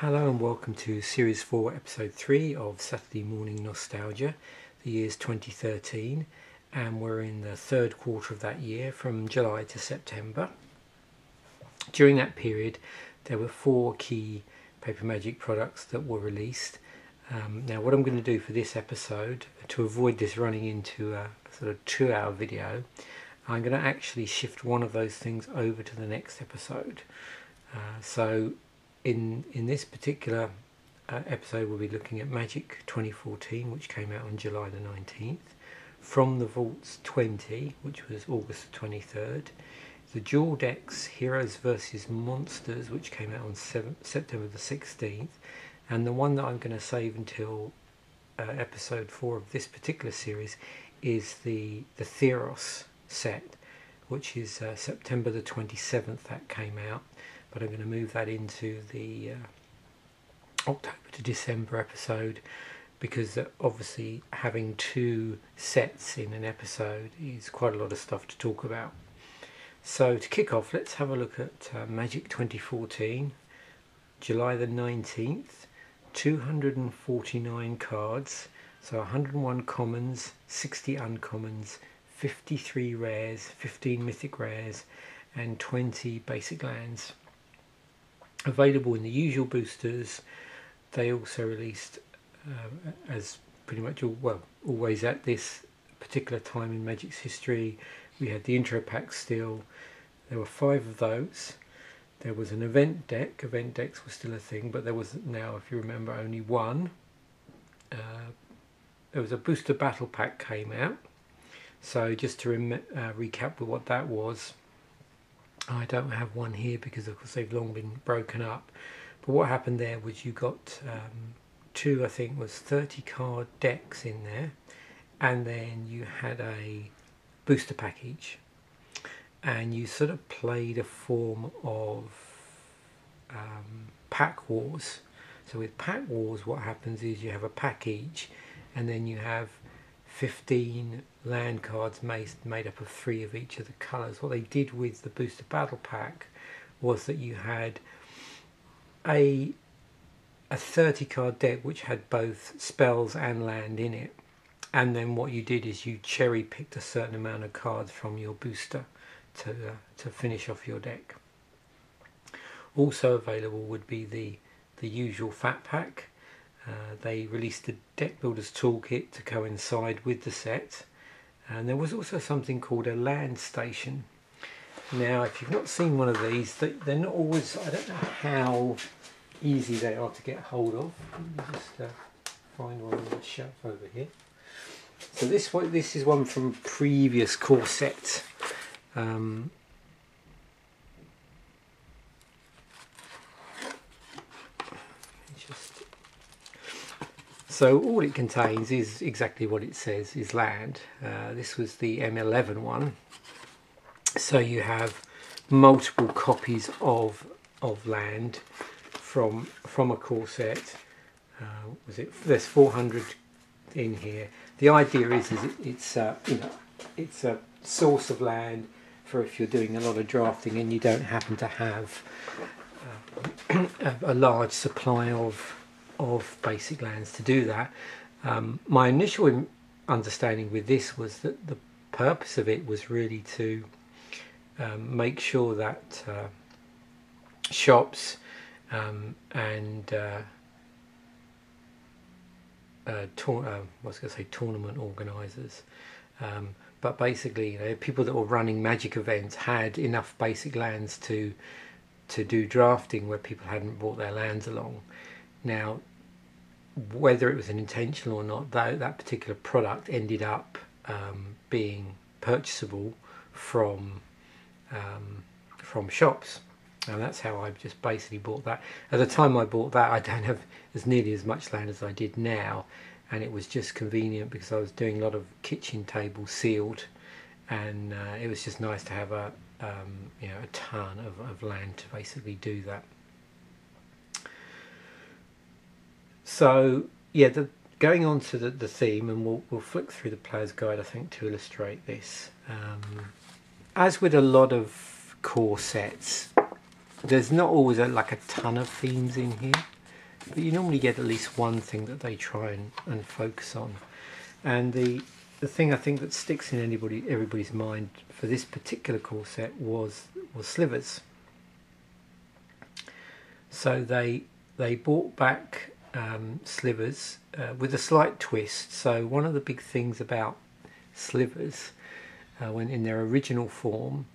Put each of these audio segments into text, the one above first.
Hello and welcome to Series 4, Episode 3 of Saturday Morning Nostalgia. The year's 2013 and we're in the third quarter of that year from July to September. During that period there were 4 key Paper Magic products that were released. Now what I'm going to do for this episode, to avoid this running into a sort of 2-hour video, I'm going to actually shift one of those things over to the next episode. So in this particular episode we'll be looking at Magic 2014, which came out on July the 19th, From the Vaults 20, which was August the 23rd, the Duel decks Heroes vs Monsters, which came out on September the 16th, and the one that I'm going to save until episode 4 of this particular series is the Theros set, which is September the 27th that came out. But I'm going to move that into the October to December episode, because obviously having 2 sets in an episode is quite a lot of stuff to talk about. So to kick off, let's have a look at Magic 2014, July the 19th, 249 cards, so 101 commons, 60 uncommons, 53 rares, 15 mythic rares and 20 basic lands. Available in the usual boosters. They also released, as pretty much always at this particular time in Magic's history, we had the intro pack still. There were 5 of those. There was an event deck. Event decks were still a thing, but there was now, if you remember, only one. There was a booster battle pack came out. So just to recap with what that was, I don't have one here because of course they've long been broken up, but what happened there was you got 2, I think was 30 card decks in there, and then you had a booster package, and you sort of played a form of pack wars. So with pack wars what happens is you have a package and then you have 15 land cards made up of 3 of each of the colours. What they did with the booster battle pack was that you had a 30 card deck which had both spells and land in it, and then what you did is you cherry picked a certain amount of cards from your booster to finish off your deck. Also available would be the usual fat pack. They released a deck builder's toolkit to coincide with the set, and there was also something called a land station. Now if you've not seen one of these, they're not always, I don't know how easy they are to get hold of. Let me just find one on the shelf over here. So this is one from previous core sets. So all it contains is exactly what it says, is land. This was the M11 one. So you have multiple copies of land from a core set. There's 400 in here. The idea is it's a source of land for if you're doing a lot of drafting and you don't happen to have a large supply of basic lands to do that. My initial understanding with this was that the purpose of it was really to make sure that shops and tournament organisers, but basically people that were running Magic events had enough basic lands to do drafting where people hadn't brought their lands along. Now, whether it was an intentional or not, that particular product ended up being purchasable from shops, and that's how I just basically bought that. At the time I bought that, I don't have as nearly as much land as I did now, and it was just convenient because I was doing a lot of kitchen tables sealed, and it was just nice to have a ton of land to basically do that. So yeah, going on to the theme, and we'll flick through the player's guide I think to illustrate this. As with a lot of core sets, there's not always like a ton of themes in here. but you normally get at least one thing that they try and focus on. And the thing I think that sticks in everybody's mind for this particular core set was slivers. So they brought back slivers with a slight twist. So one of the big things about slivers when in their original form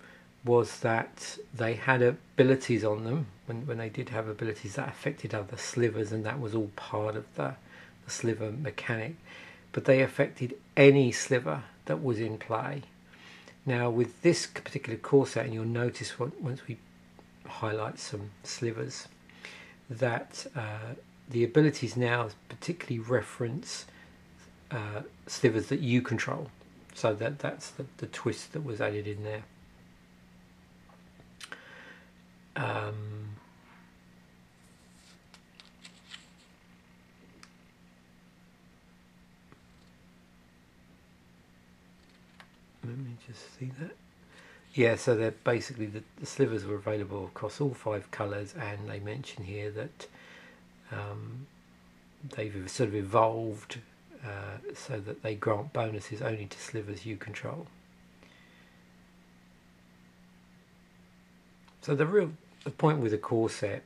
was that they had abilities on them when they did have abilities that affected other slivers, and that was all part of the sliver mechanic, but they affected any sliver that was in play. Now with this particular core set, and you'll notice once we highlight some slivers, that the abilities now particularly reference slivers that you control. So that's the twist that was added in there. Let me just see that. Yeah, so they're basically the slivers were available across all 5 colours, and they mention here that they've sort of evolved so that they grant bonuses only to slivers you control. So the point with the core set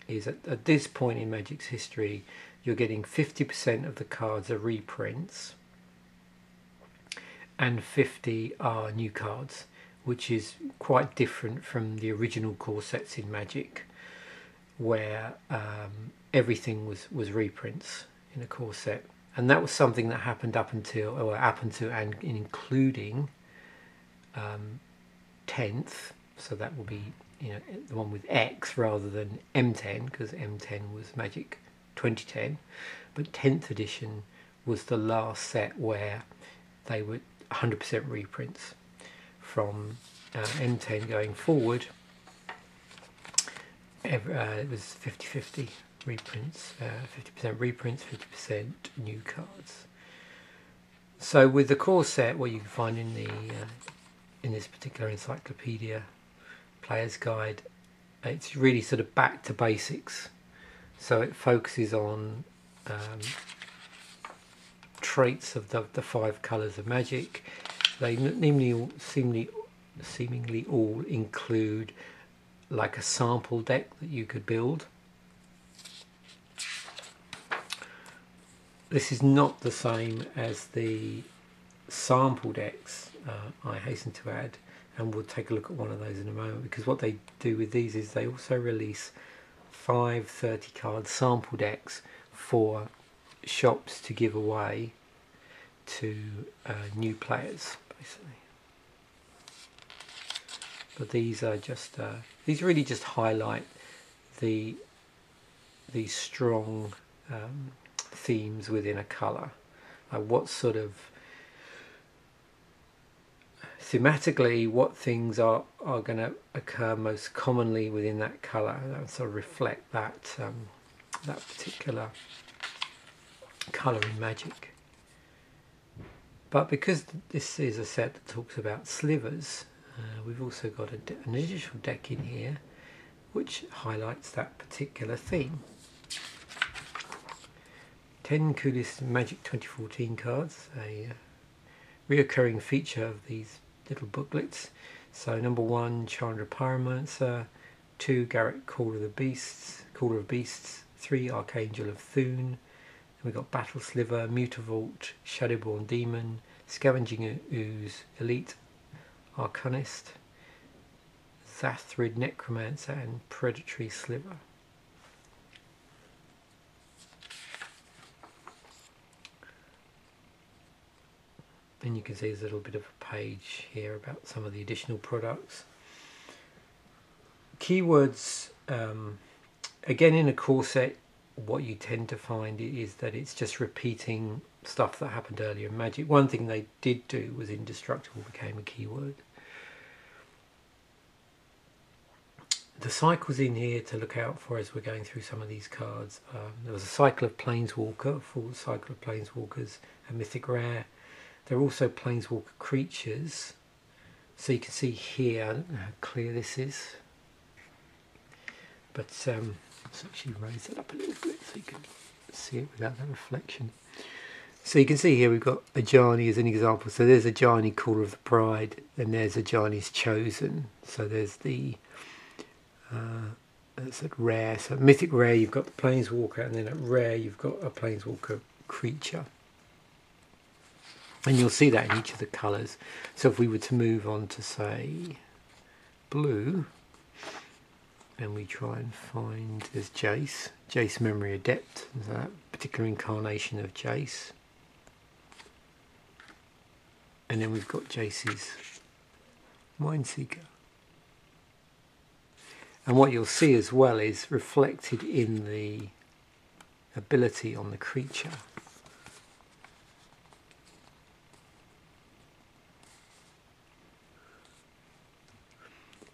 is at this point in Magic's history, you're getting 50% of the cards are reprints and 50 are new cards, which is quite different from the original core sets in Magic, where everything was reprints in a core set. And that was something that happened up to and including 10th, so that will be the one with X rather than M10, because M10 was Magic 2010, but 10th edition was the last set where they were 100% reprints. From M10 going forward, it was 50-50 reprints, 50% reprints, 50% new cards. So with the core set, what you can find in this particular encyclopedia player's guide, it's really sort of back to basics. So it focuses on traits of the 5 colours of Magic. They seemingly all include like a sample deck that you could build. This is not the same as the sample decks, I hasten to add, and we'll take a look at one of those in a moment, because what they do with these is they also release 5 30-card sample decks for shops to give away to new players, basically. But these are just these really just highlight the strong themes within a colour. What sort of thematically, what things are going to occur most commonly within that colour, that sort of reflect that that particular colour in Magic. But because this is a set that talks about slivers, we've also got an additional deck in here which highlights that particular theme. 10 coolest Magic 2014 cards, a reoccurring feature of these little booklets. So number 1, Chandra Pyromancer, 2, Garrett Caller of Beasts, 3, Archangel of Thune. We've got Battle Sliver, Mutavault, Shadowborn Demon, Scavenging Ooze, Elite Arcanist, Zathrid Necromancer, and Predatory Sliver. And you can see there's a little bit of a page here about some of the additional products. Keywords, again in a core set, what you tend to find is that it's just repeating stuff that happened earlier in Magic. One thing they did do was Indestructible became a keyword. The cycles in here to look out for as we're going through some of these cards. There was a cycle of Planeswalker, full cycle of Planeswalkers, a mythic rare. There are also Planeswalker creatures. So you can see here, I don't know how clear this is, but Let's actually raise that up a little bit so you can see it without that reflection. So you can see here we've got Ajani as an example. So there's Ajani, Caller of the Bride, and there's Ajani's Chosen. So there's the that's at rare. So mythic rare you've got the Planeswalker, and then at rare you've got a Planeswalker creature. And you'll see that in each of the colours. So if we were to move on to say blue, and we try and find, there's Jace Memory Adept, so that particular incarnation of Jace. And then we've got Jace's Mindseeker. And what you'll see as well is reflected in the ability on the creature.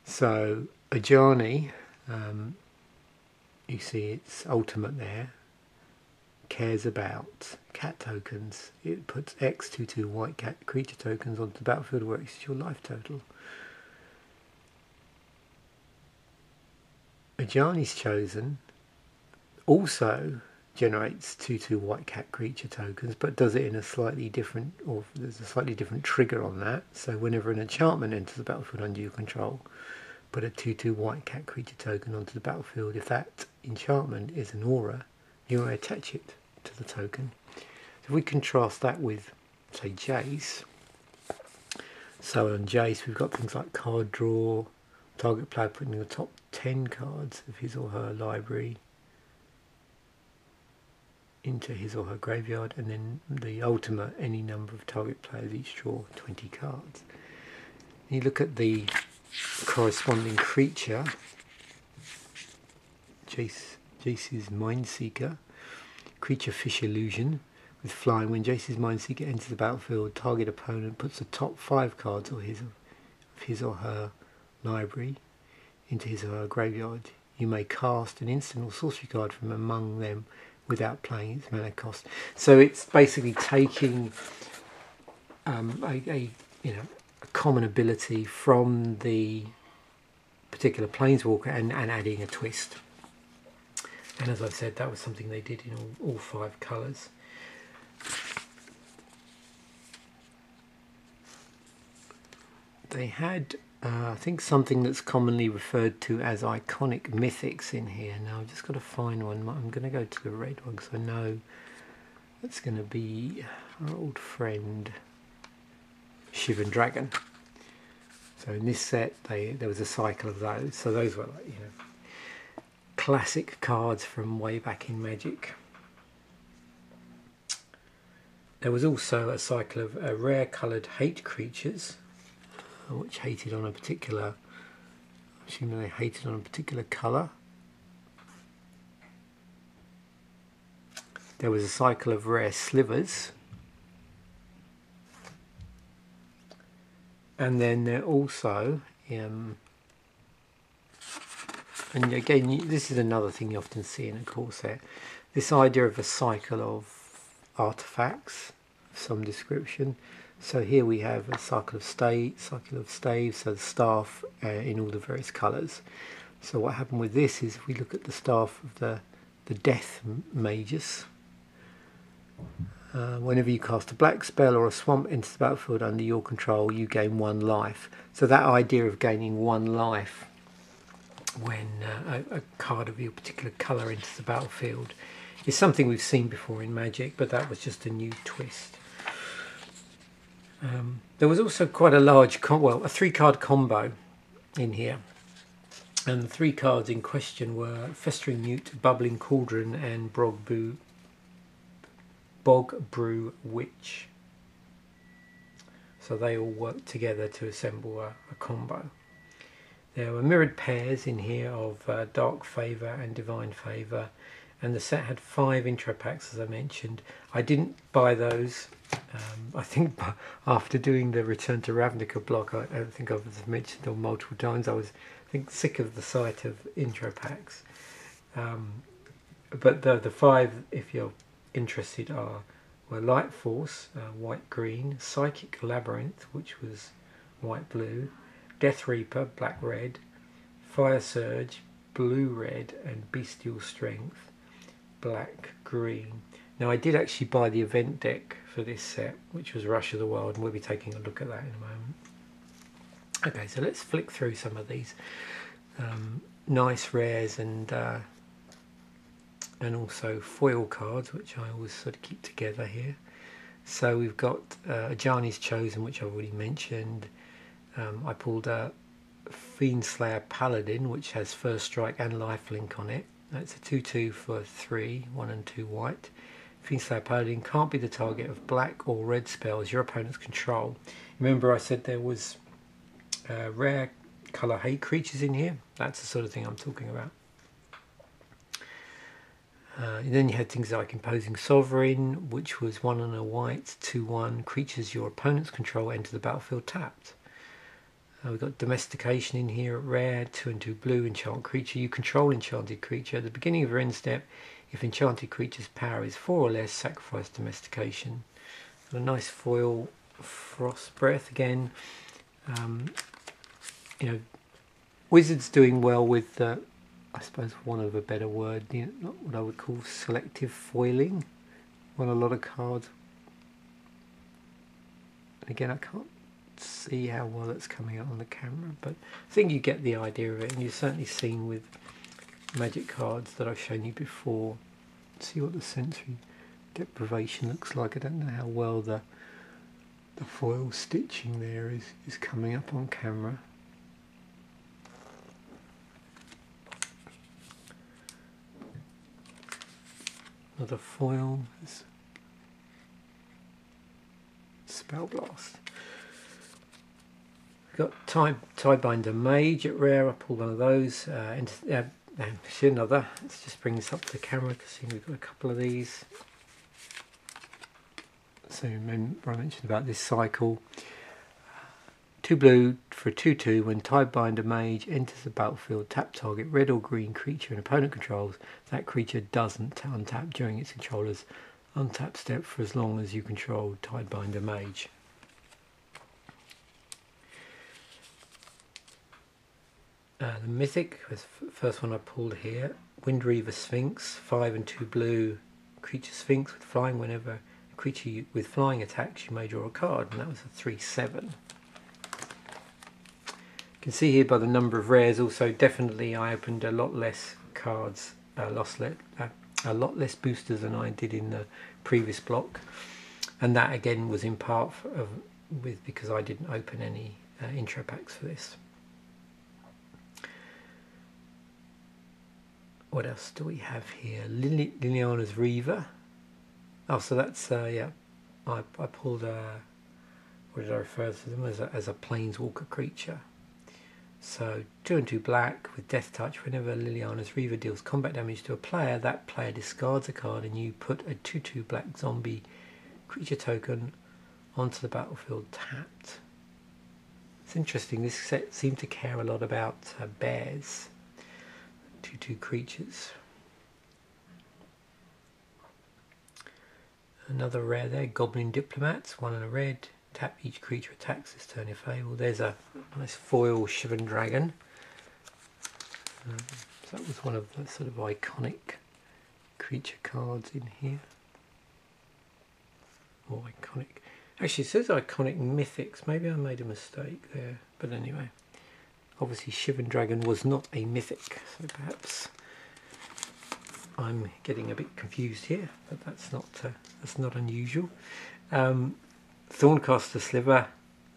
So Ajani, you see its ultimate there, cares about cat tokens. It puts X 2/2 white cat creature tokens onto the battlefield where X is your life total. Ajani's Chosen also generates 2/2 white cat creature tokens, but does it in a slightly different, or there's a slightly different trigger on that. So whenever an enchantment enters the battlefield under your control, put a 2/2 white cat creature token onto the battlefield. If that enchantment is an aura, you may attach it to the token. If we contrast that with, say, Jace, so on Jace we've got things like card draw, target player putting the top 10 cards of his or her library into his or her graveyard, and then the ultimate, any number of target players each draw 20 cards. And you look at the corresponding creature, Jace's Mindseeker, creature Fish Illusion with flying. When Jace's Mindseeker enters the battlefield, target opponent puts the top 5 cards of his or her library into his or her graveyard. You may cast an instant or sorcery card from among them without playing its mana cost. So it's basically taking a common ability from the particular Planeswalker and adding a twist. And as I've said, that was something they did in all 5 colours. They had, I think, something that's commonly referred to as iconic mythics in here. Now I've just got to find one. I'm going to go to the red one because I know that's going to be our old friend Shivan Dragon. So in this set there was a cycle of those. So those were like, classic cards from way back in Magic. There was also a cycle of rare coloured hate creatures, which hated on a particular, assuming they hated on a particular colour. There was a cycle of rare slivers. And then there also, and again, this is another thing you often see in a core set, this idea of a cycle of artifacts of some description. So here we have a cycle of staves, so the staff in all the various colours. So what happened with this is, if we look at the staff of the Death Magus, whenever you cast a black spell or a swamp enters the battlefield under your control, you gain 1 life. So that idea of gaining 1 life when a card of your particular colour enters the battlefield is something we've seen before in Magic, but that was just a new twist. There was also quite a large, a 3-card combo in here. And the 3 cards in question were Festering Newt, Bubbling Cauldron, and Bog Brew Witch. So they all worked together to assemble a combo. There were mirrored pairs in here of Dark Favour and Divine Favour, and the set had 5 intro packs, as I mentioned. I didn't buy those. I think after doing the Return to Ravnica blog, I think I've mentioned them multiple times, I was sick of the sight of intro packs. But the 5, if you're interested, were Light Force, white-green, Psychic Labyrinth, which was white-blue, Death Reaper, black-red, Fire Surge, blue-red, and bestial strength, black-green. Now I did actually buy the event deck for this set, which was Rush of the Wild, and we'll be taking a look at that in a moment. Okay, so let's flick through some of these nice rares and also foil cards, which I always sort of keep together here. So we've got Ajani's Chosen, which I've already mentioned. I pulled a Fiendslayer Paladin, which has first strike and lifelink on it. That's a 2/2 for 3, 1 and 2 white. Fiendslayer Paladin can't be the target of black or red spells your opponents control. Remember I said there was rare colour hate creatures in here? That's the sort of thing I'm talking about. Then you had things like Imposing Sovereign, which was 1 and a white, 2/1. Creatures your opponents control enter the battlefield tapped. We've got Domestication in here at rare, 2 and 2 blue, enchant creature. You control enchanted creature. At the beginning of your end step, if enchanted creature's power is 4 or less, sacrifice Domestication. And a nice foil Frost Breath again. You know, Wizards doing well with, I suppose, for want of a better word, you know, not what I would call selective foiling on a lot of cards. And again, I can't see how well it's coming out on the camera, but I think you get the idea of it, and you've certainly seen with Magic cards that I've shown you before. See what the sensory deprivation looks like. I don't know how well the foil stitching there is coming up on camera. Another foil is Spell Blast. We've got Tidebinder Mage at rare. I pulled one of those. Actually another. Let's just bring this up to the camera because we've got a couple of these. So remember I mentioned about this cycle. 2 blue for a 2/2. When Tidebinder Mage enters the battlefield, tap target red or green creature an opponent controls. That creature doesn't untap during its controller's untap step for as long as you control Tidebinder Mage. The Mythic was the first one I pulled here. Windreaver Sphinx, 5 and 2 blue creature Sphinx with flying. Whenever a creature with flying attacks, you may draw a card, and that was a 3/7. You can see here by the number of rares. Also, definitely I opened a lot less cards, a lot less boosters than I did in the previous block, and that again was in part because I didn't open any intro packs for this. What else do we have here? Liliana's Reaver. Oh, so that's yeah. I pulled what did I refer to them as a planeswalker creature. So 2 and 2 black with Death Touch. Whenever Liliana's Reaver deals combat damage to a player, that player discards a card, and you put a 2/2 black zombie creature token onto the battlefield tapped. It's interesting. This set seemed to care a lot about bears. 2/2 creatures. Another rare there, Goblin Diplomats, 1 and a red. Tap each creature attacks this turn if able. There's a nice foil Shivan Dragon. So that was one of the sort of iconic creature cards in here. Or iconic. Actually, it says iconic mythics. Maybe I made a mistake there. But anyway, obviously Shivan Dragon was not a mythic, so perhaps I'm getting a bit confused here. But that's not unusual. Thorncaster Sliver,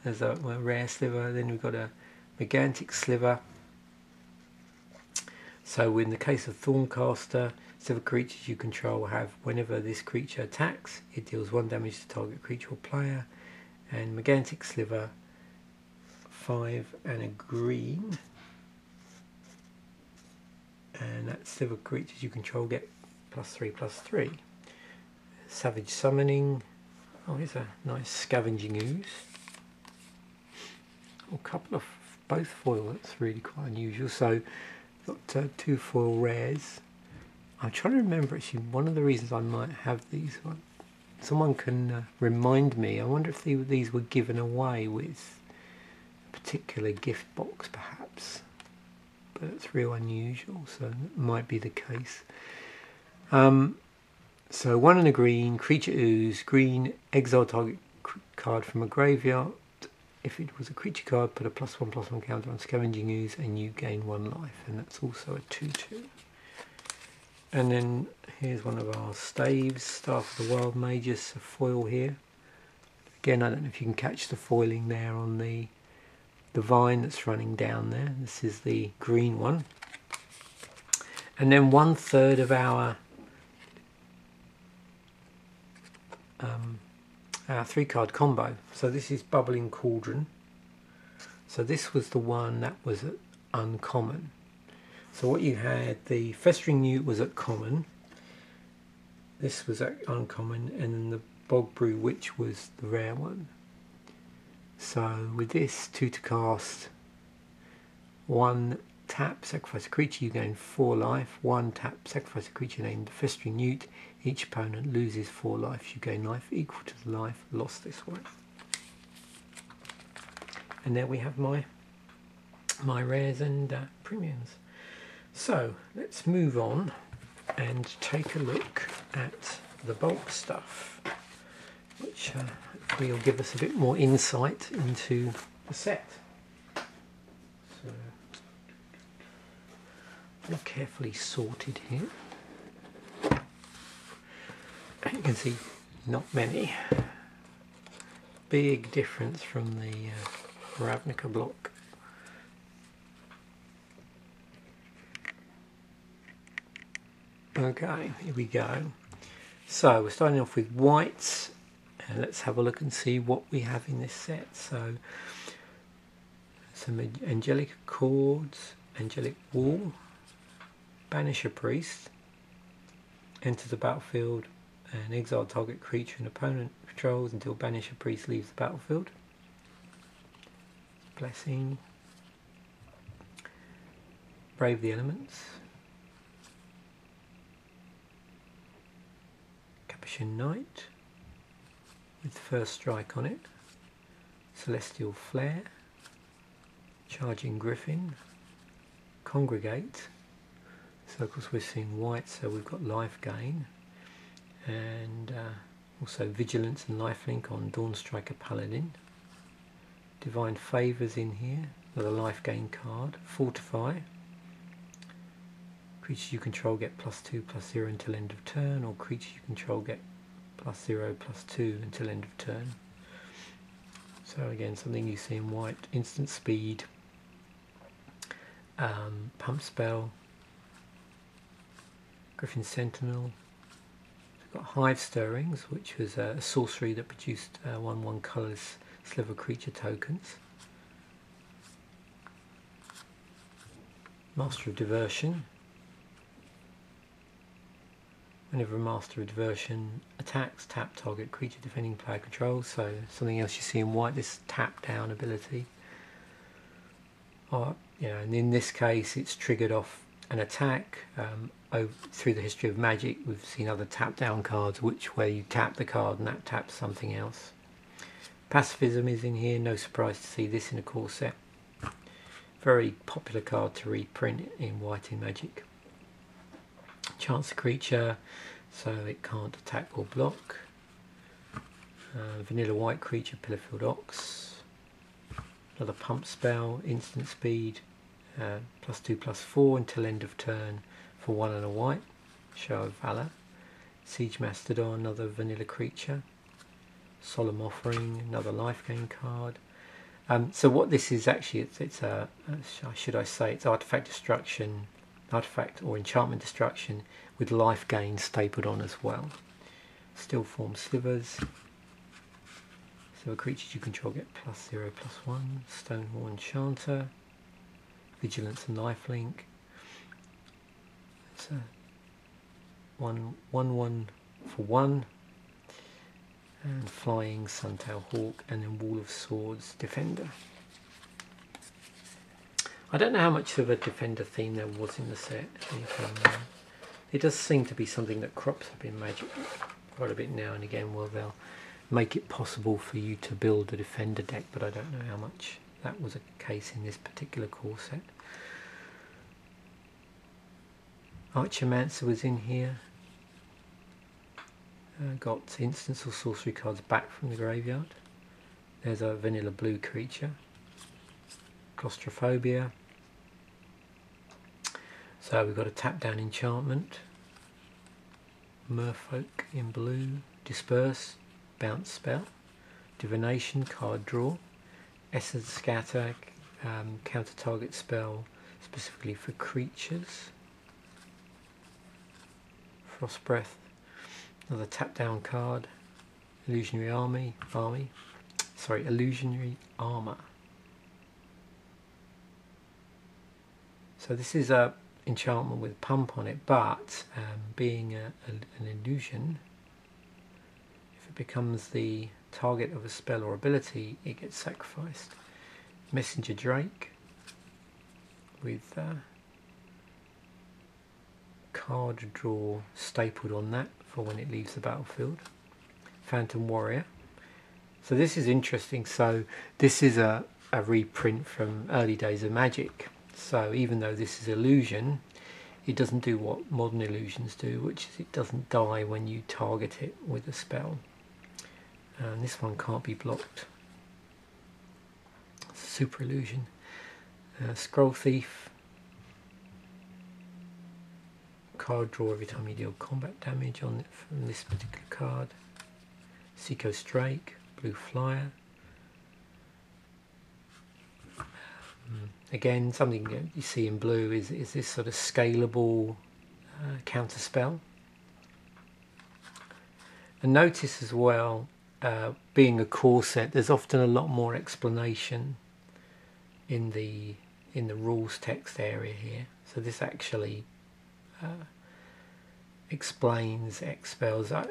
there's a rare sliver. Then we've got a Megantic Sliver. So in the case of Thorncaster, sliver creatures you control have, whenever this creature attacks, it deals 1 damage to target creature or player. And Megantic Sliver, 5 and a green. And that sliver creatures you control get +3/+3. Savage Summoning. Oh, here's a nice Scavenging Ooze. A couple of both foil, that's really quite unusual. So, got 2 foil rares. I'm trying to remember actually, one of the reasons I might have these. Someone can remind me. I wonder if these were given away with a particular gift box, perhaps. but it's real unusual, so that might be the case. So 1 and a green, creature ooze, green, exile target card from a graveyard. If it was a creature card, put a +1/+1 counter on scavenging ooze and you gain 1 life, and that's also a 2/2. And then here's one of our staves, Staff of the Wild Mages, a foil here. Again, I don't know if you can catch the foiling there on the vine that's running down there. This is the green one. And then 1/3 of our 3-card combo. So this is Bubbling Cauldron. So this was the one that was at uncommon. So what you had, the Festering Newt was at common. This was at uncommon, and then the Bog Brew Witch was the rare one. So with this, 2 to cast, 1 tap, sacrifice a creature, you gain 4 life. 1 tap, sacrifice a creature named Festering Newt. Each opponent loses 4 life. You gain life equal to the life lost this way. And there we have my rares and premiums. So let's move on and take a look at the bulk stuff, which will give us a bit more insight into the set. So all carefully sorted here. You can see not many. Big difference from the Ravnica block. Okay, here we go. So we're starting off with whites, and let's have a look and see what we have in this set. So some Angelic Accords, Angelic Wall, Banish a Priest, enter the battlefield and exile target creature an opponent controls until Banish a Priest leaves the battlefield. Blessing, Brave the Elements, Capuchin Knight with First Strike on it, Celestial Flare, Charging Griffin, Congregate. So of course we're seeing white, so we've got life gain, and also Vigilance and Lifelink on Dawnstriker Paladin. Divine Favours in here, another life gain card. Fortify. Creatures you control get +2/+0 until end of turn, or creatures you control get +0/+2 until end of turn. So again, something you see in white. Instant Speed, Pump Spell, Griffin Sentinel. We've got Hive Stirrings, which was a sorcery that produced 1/1 colourless sliver creature tokens. Master of Diversion. Whenever a Master of Diversion attacks, tap target creature defending player controls. So something else you see in white, this tap down ability. And in this case it's triggered off an attack. Through the history of Magic we've seen other tap down cards where you tap the card and that taps something else. Pacifism is in here, no surprise to see this in a core set. Very popular card to reprint in white in Magic. Chance a creature, so it can't attack or block. Vanilla white creature, Pillarfield Ox. Another Pump Spell, Instant Speed, +2/+4 until end of turn for 1 and a white. Show of Valor. Siege Mastodon, another vanilla creature. Solemn Offering, another life gain card. So what this is actually, it's artifact destruction, artifact or enchantment destruction with life gain stapled on as well. Still Form Slivers. So creatures you control get +0/+1. Stonehorn Chanter. Vigilance and Lifelink. It's a 1/1 for 1. And Flying Suntail Hawk, and then Wall of Swords Defender. I don't know how much of a Defender theme there was in the set. It does seem to be something that crops up in Magic quite a bit now and again, where they'll make it possible for you to build a Defender deck, but I don't know how much that was a case in this particular core set. Archomancer was in here. Got instance or sorcery cards back from the graveyard. There's a vanilla blue creature. Claustrophobia. So we've got a tap down enchantment. Merfolk in blue. Disperse. Bounce spell. Divination, card draw. Essence Scatter, counter target spell specifically for creatures. Frost Breath, another tap down card. Illusionary Illusionary Armor. So this is a enchantment with pump on it, but being an illusion, if it becomes the target of a spell or ability, it gets sacrificed. Messenger Drake with card draw stapled on that for when it leaves the battlefield. Phantom Warrior. So this is interesting. So this is a reprint from early days of Magic. So even though this is illusion, it doesn't do what modern illusions do, which is it doesn't die when you target it with a spell. And this one can't be blocked. Super illusion. Scroll Thief. Card draw every time you deal combat damage on it from this particular card. Seeko's Drake. Blue Flyer. Again, something that you see in blue is this sort of scalable counter spell. And notice as well, being a core set, there's often a lot more explanation in the rules text area here. So this actually explains X spells. I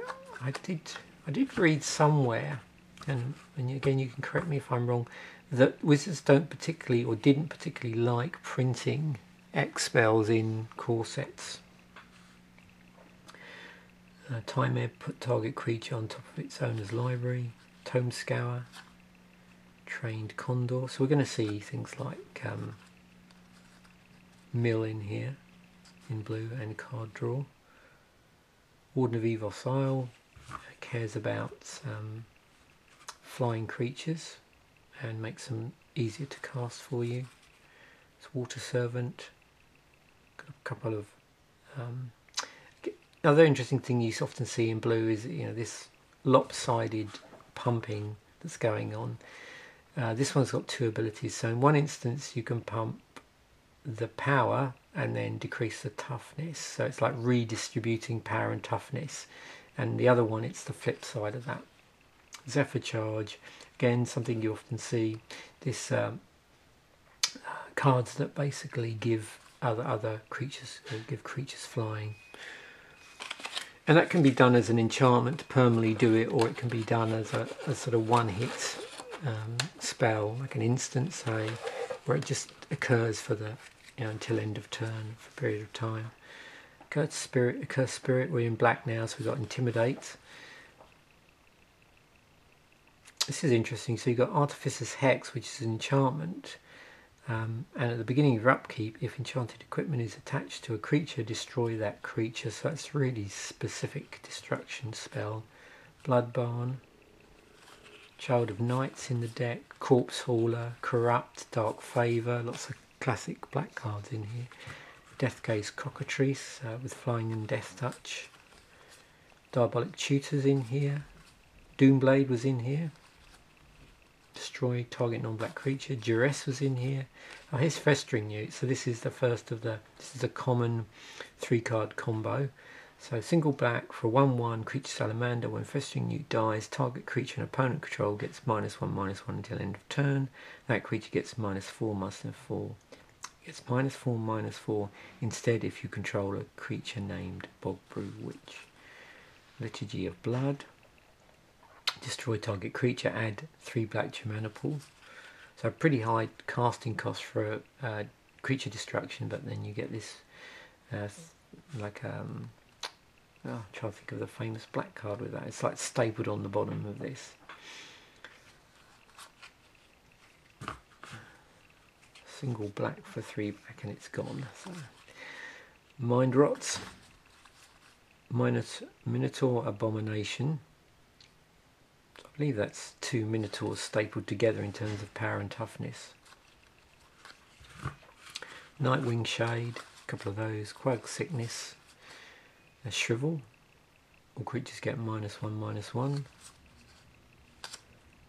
did read somewhere, and again you can correct me if I'm wrong, that wizards don't particularly or didn't particularly like printing X spells in core sets. Time Ebb, put target creature on top of its owner's library. Tome Scour, Trained Condor. So we're going to see things like Mill in here in blue and card draw. Warden of Evos Isle cares about flying creatures and makes them easier to cast for you. It's Water Servant. Got a couple of another interesting thing you often see in blue is this lopsided pumping that's going on. This one's got two abilities. So in one instance you can pump the power and then decrease the toughness. So it's like redistributing power and toughness. And the other one, it's the flip side of that. Zephyr Charge, again something you often see. This cards that basically give other creatures, give creatures flying. And that can be done as an enchantment to permanently do it, or it can be done as a sort of one-hit spell, like an instant, say, where it just occurs for the until end of turn for a period of time. Cursed Spirit, we're in black now, so we've got Intimidate. This is interesting. So you've got Artificer's Hex, which is an enchantment. And at the beginning of your upkeep, if enchanted equipment is attached to a creature, destroy that creature. So that's really specific destruction spell. Bloodbarn, Child of Knights in the deck, Corpse Hauler, Corrupt, Dark Favour, lots of classic black cards in here. Deathgaze Cockatrice with Flying and Death Touch. Diabolic Tutors in here. Doomblade was in here. Destroy target non-black creature. Duress was in here. Oh, here's Festering Newt. So this is the first of this is a common 3-card combo. So single black for 1/1 creature salamander. When Festering Newt dies, target creature and opponent control gets -1/-1 until end of turn. That creature gets -4/-4. It's -4/-4 instead if you control a creature named Bogbrew Witch. Liturgy of Blood. Destroy target creature, add 3 black to mana pool. So pretty high casting cost for creature destruction, but then you get this I'm trying to think of the famous black card with that. It's like stapled on the bottom of this. Single black for 3 black and it's gone. So Mind Rots, Minotaur Abomination. I believe that's 2 Minotaurs stapled together in terms of power and toughness. Nightwing Shade, a couple of those. Quag Sickness, a Shrivel. All creatures get -1/-1.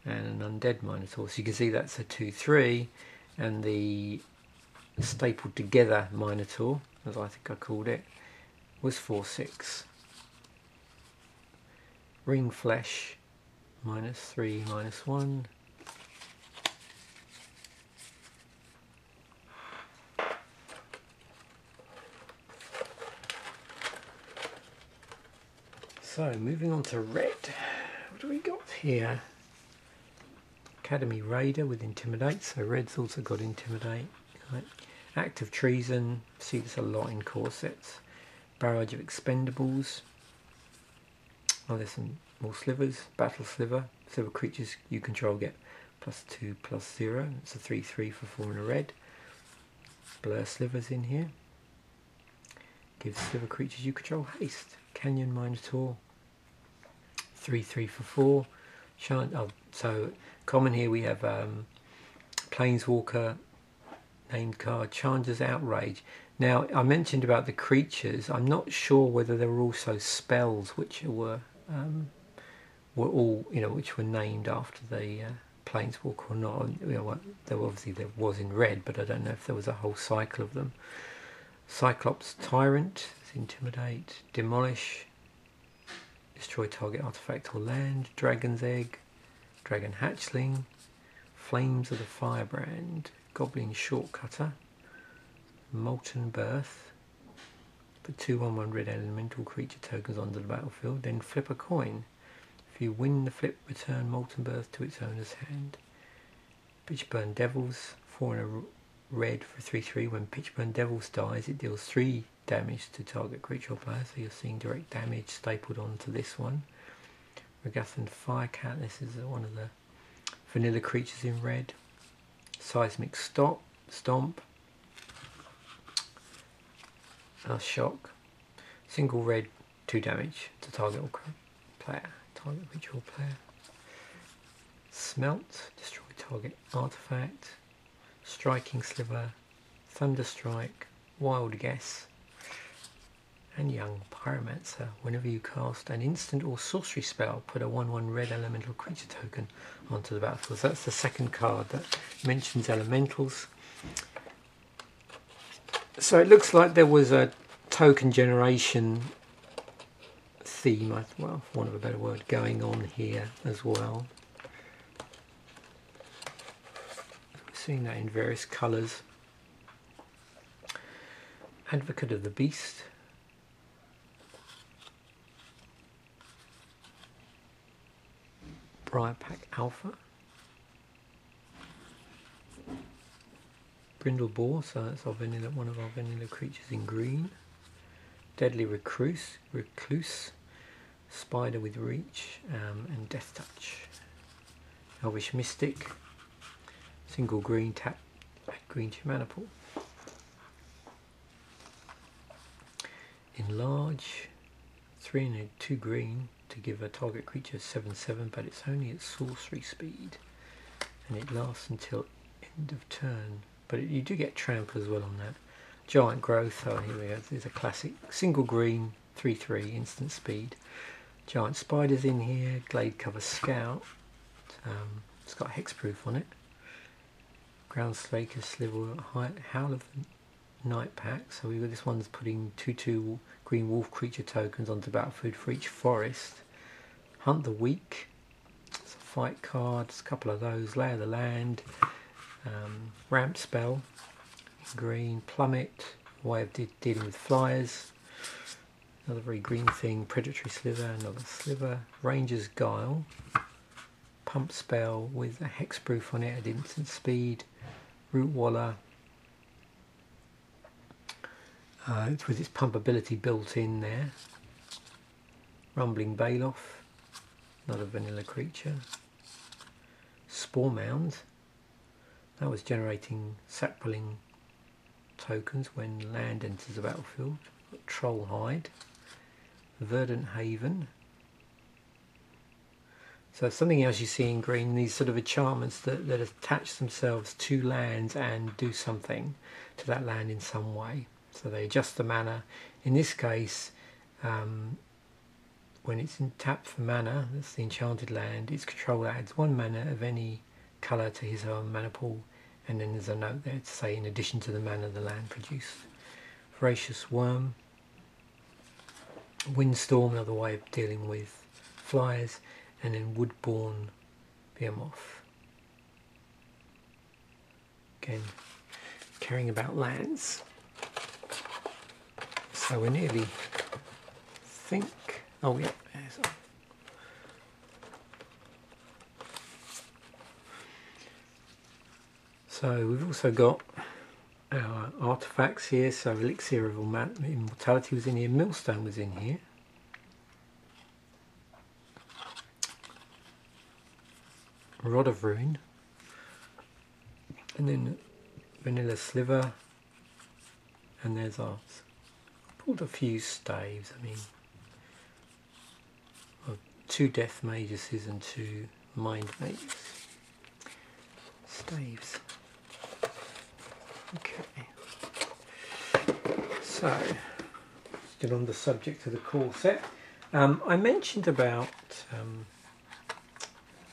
And an Undead Minotaur. So you can see that's a 2/3, and the stapled together Minotaur, as I think I called it, was 4/6. Ring Flesh, -3/-1. So moving on to red, what do we got here? Academy Raider with Intimidate, so red's also got Intimidate. Right. Act of Treason, see this a lot in core sets. Barrage of Expendables. Oh, there's some more slivers. Battle Sliver, sliver creatures you control get +2/+0. It's a 3/3 for 4 and a red. Blur Slivers in here. Gives sliver creatures you control haste. Canyon Minotaur, 3/3 for 4. So common here we have Planeswalker named card, Chandra's Outrage. Now I mentioned about the creatures. I'm not sure whether there were also spells which were all, which were named after the Planeswalker or not. There was in red, but I don't know if there was a whole cycle of them. Cyclops Tyrant, Intimidate, Demolish, destroy target artifact or land, Dragon's Egg, Dragon Hatchling, Flames of the Firebrand, Goblin Shortcutter, Molten Birth, put 2/1/1 red elemental creature tokens onto the battlefield, then flip a coin. If you win the flip, return Molten Birth to its owner's hand. Pitchburn Devils, 4 and a red for 3/3. When Pitchburn Devils dies, it deals 3 damage to target creature or player, so you're seeing direct damage stapled onto this one. Regathan Firecat, this is one of the vanilla creatures in red. Seismic Stomp, Shock, single red, 2 damage to target or player, target creature or player. Smelt, destroy target artifact. Striking Sliver, Thunderstrike, Wild Guess, and Young Pyromancer. Whenever you cast an instant or sorcery spell, put a 1/1 red elemental creature token onto the battlefield. So that's the second card that mentions elementals. So it looks like there was a token generation theme, well, for want of a better word, going on here as well. We're seeing that in various colours. Advocate of the Beast, Briarpack Alpha, Brindle Boar, so that's our vanilla, one of our vanilla creatures in green. Deadly Recluse, Spider with Reach, and Death Touch. Elvish Mystic, single green, tap, add green to mana pool. Enlarge, 3 and a 2 green to give a target creature 7/7, but it's only at sorcery speed, and it lasts until end of turn. But you do get trample as well on that. Giant Growth, oh here we go, there's a classic single green, 3/3 instant speed. Giant Spiders in here, Glade Cover Scout, it's got hexproof on it. Ground Slaker, Sliver, Howl of the Night Pack, so we've got this one's putting 2/2 green wolf creature tokens onto battlefield for each forest. Hunt the Weak, it's a fight card, there's a couple of those. Layer the Land, Ramp Spell, green. Plummet, way of dealing with flyers, another very green thing. Predatory Sliver, another Sliver. Ranger's Guile, Pump Spell with a hexproof on it at instant speed. Root Waller, it's with its pump ability built in there. Rumbling Baloth, another vanilla creature. Spore Mound, that was generating sapling tokens when land enters the battlefield. Trollhide, Verdant Haven. So something else you see in green, these sort of enchantments that attach themselves to lands and do something to that land in some way. So they adjust the mana. In this case, when it's in tap for mana, that's the enchanted land, its controller adds 1 mana of any colour to his own mana pool, and then there's a note there to say in addition to the mana the land produced. Voracious Worm, Windstorm, another way of dealing with flyers, and then Woodborne Behemoth. Again, caring about lands. So we're nearly, oh yeah, there's one. So we've also got our artifacts here. So Elixir of Immortality was in here, Millstone was in here. Rod of Ruin, and then Vanilla Sliver, and there's our, pulled a few staves, I mean, 2 Death Maguses and 2 Mind Mages. Staves. Okay. So, still on the subject of the core set, I mentioned about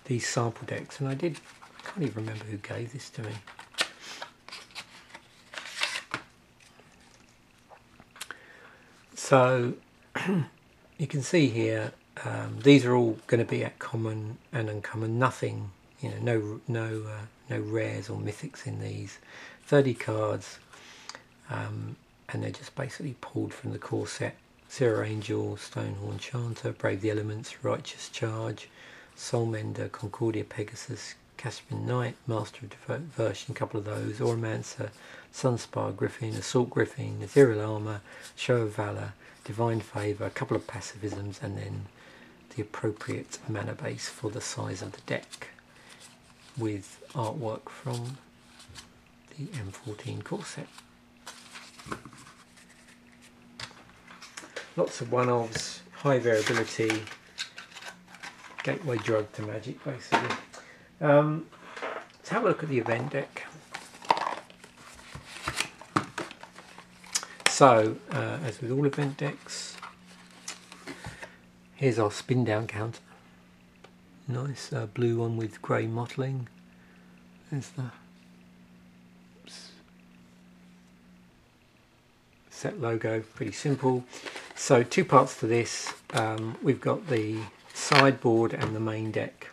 these sample decks, and I can't even remember who gave this to me. So you can see here, these are all going to be at common and uncommon. Nothing, you know, no rares or mythics in these. 30 cards, and they're just basically pulled from the core set. Zero Angel, Stonehorn Chanter, Brave the Elements, Righteous Charge, Soulmender, Concordia Pegasus, Caspian Knight, Master of Diversion, a couple of those, Oromancer, Sunspire Griffin, Assault Griffin, Ethereal Armour, Show of Valour, Divine Favour, a couple of pacifisms, and then the appropriate mana base for the size of the deck, with artwork from the M14 core set. Lots of one-offs, high variability, gateway drug to Magic, basically. Let's have a look at the event deck. So, as with all event decks, here's our spin down counter. Nice blue one with grey mottling. There's the set logo, pretty simple. So 2 parts to this. We've got the sideboard and the main deck.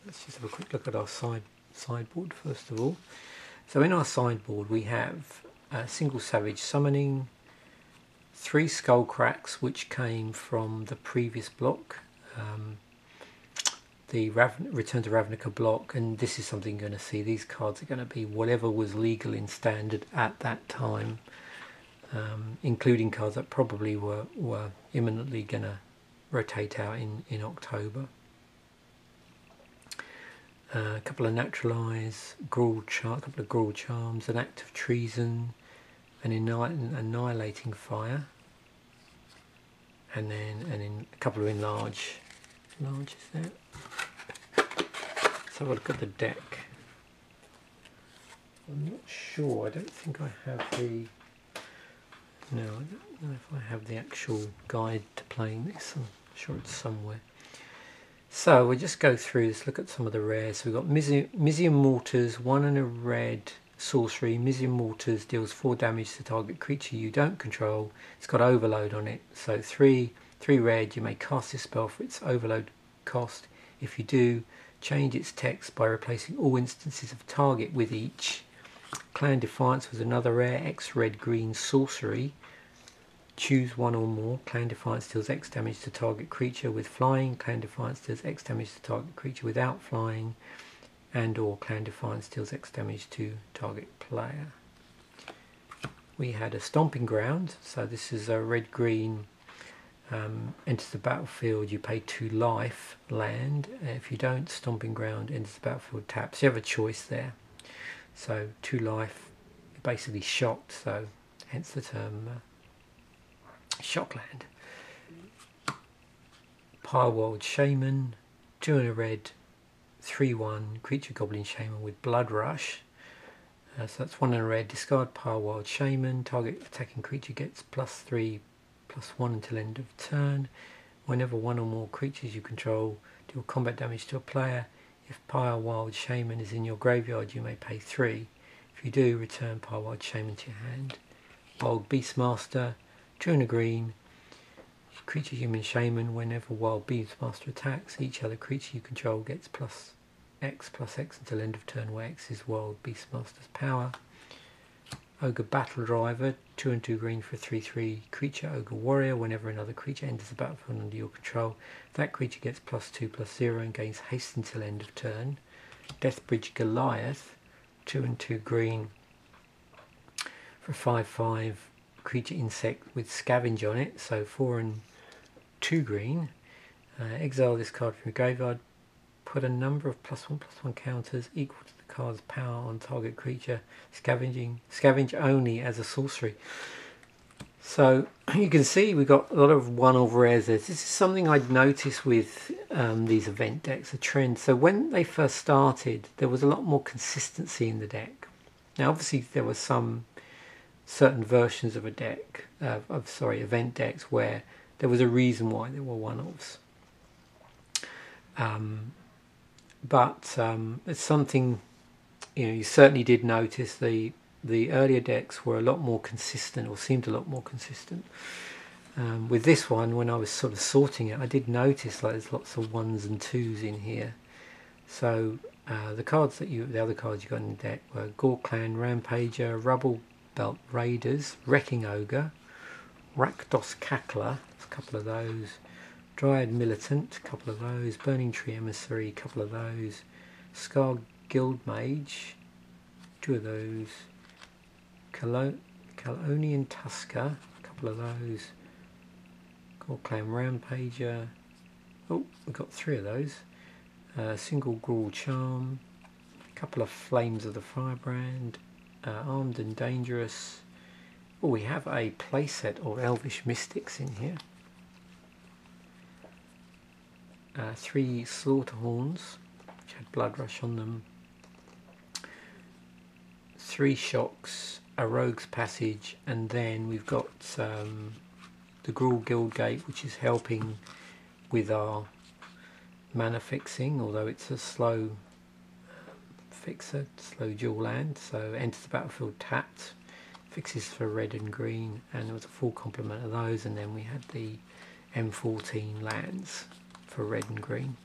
Let's just have a quick look at our sideboard first of all. So in our sideboard we have a single Savage Summoning, 3 Skull Cracks which came from the previous block, the Return to Ravnica block, and this is something you're going to see. These cards are going to be whatever was legal in standard at that time, including cards that probably were imminently going to rotate out in October. A couple of Naturalize, a couple of Gruul Charms, an Act of Treason, an Annihilating Fire, and then a couple of Enlarge is there. Let's have a look at the deck. I'm not sure, I don't think I have the... No, I don't know if I have the actual guide to playing this. I'm sure it's somewhere. So we'll just go through this, look at some of the rares. So we've got Mizzium Mortars, 1 and a red sorcery. Mizzium Mortars deals 4 damage to target creature you don't control. It's got overload on it. So 3 red, you may cast this spell for its overload cost. If you do, change its text by replacing all instances of target with each. Clan Defiance was another rare, X red green sorcery. Choose 1 or more. Clan Defiance deals X damage to target creature with flying. Clan Defiance deals X damage to target creature without flying. And or Clan Defiance deals X damage to target player. We had a Stomping Ground. So this is a red-green. Enters the battlefield, you pay 2 life, land. If you don't, Stomping Ground enters the battlefield, taps. You have a choice there. So 2 life, you're basically shocked. So hence the term Shockland. Pilewild Shaman, 2 and a red, 3/1 creature goblin shaman with Blood Rush. So that's 1 and a red, discard Pilewild Shaman, target attacking creature gets +3/+1 until end of turn. Whenever one or more creatures you control deal combat damage to a player, if Pilewild Shaman is in your graveyard you may pay 3. If you do, return Pilewild Shaman to your hand. Wild Beastmaster, 2 and a green, creature human shaman, whenever Wild Beastmaster attacks, each other creature you control gets +X/+X until end of turn, where X is Wild Beastmaster's power. Ogre Battle Driver, 2 and 2 green for a 3/3 creature Ogre Warrior, whenever another creature enters the battlefield under your control, that creature gets +2/+0 and gains haste until end of turn. Deathbridge Goliath, 2 and 2 green for a 5/5 creature insect with Scavenge on it, so 4 and 2 green. Exile this card from your graveyard, put a number of +1/+1 counters equal to the card's power on target creature, scavenge only as a sorcery. So you can see we've got a lot of one-of rares there. This is something I'd noticed with these event decks, a trend. So when they first started, there was a lot more consistency in the deck. Now obviously there were some certain versions of a deck, event decks, where there was a reason why there were one-offs. But it's something, you certainly did notice the earlier decks were a lot more consistent, or seemed a lot more consistent. With this one, when I was sort of sorting it, I did notice like there's lots of 1s and 2s in here. So the other cards you got in the deck were Gore Clan Rampager, Rubble Belt Raiders, Wrecking Ogre, Rakdos Cackler, a couple of those, Dryad Militant, a couple of those, Burning Tree Emissary, a couple of those, Scar Guild Mage, 2 of those, Calonian Tusker, a couple of those, Gore Clan Rampager, oh, we've got 3 of those, Single Gruul Charm, a couple of Flames of the Firebrand, Armed and Dangerous. Oh, we have a playset of Elvish Mystics in here. 3 Slaughterhorns, which had Blood Rush on them. 3 Shocks, a Rogue's Passage, and then we've got the Gruul Guildgate, which is helping with our mana fixing, although it's a slow fixer, slow dual land, so enters the battlefield tapped, fixes for red and green, and there was a full complement of those, and then we had the M14 lands for red and green.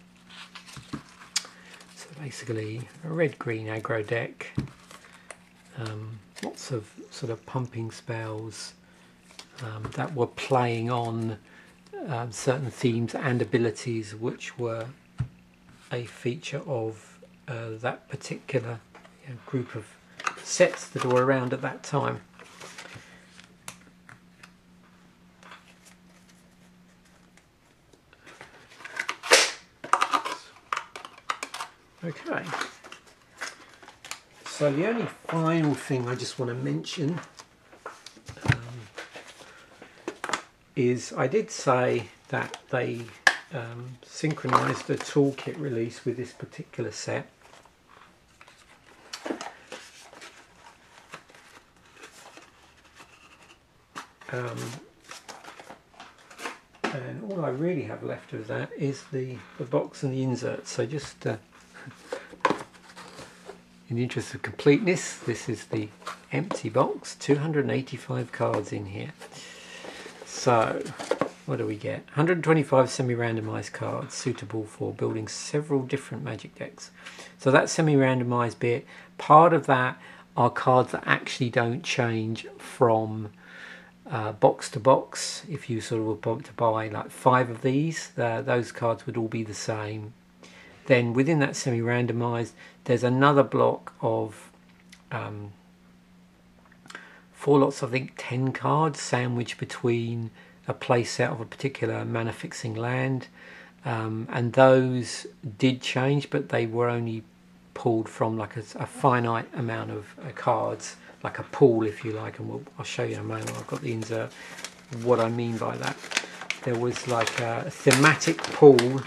So basically a red-green aggro deck, lots of sort of pumping spells that were playing on certain themes and abilities which were a feature of that particular group of sets that were around at that time. Okay, so the only final thing I just want to mention is I did say that they synchronized the toolkit release with this particular set. And all I really have left of that is the box and the inserts. So just in the interest of completeness, this is the empty box, 285 cards in here. So what do we get? 125 semi-randomized cards suitable for building several different Magic decks. So that semi-randomized bit, part of that are cards that actually don't change from box to box. If you sort of were to buy like 5 of these, those cards would all be the same. Then within that semi-randomized, there's another block of 4 lots, I think 10 cards sandwiched between a play set of a particular mana fixing land, and those did change, but they were only pulled from like a finite amount of cards. like a pool, if you like, and I'll show you in a moment. I've got the insert. What I mean by that, there was like a thematic pool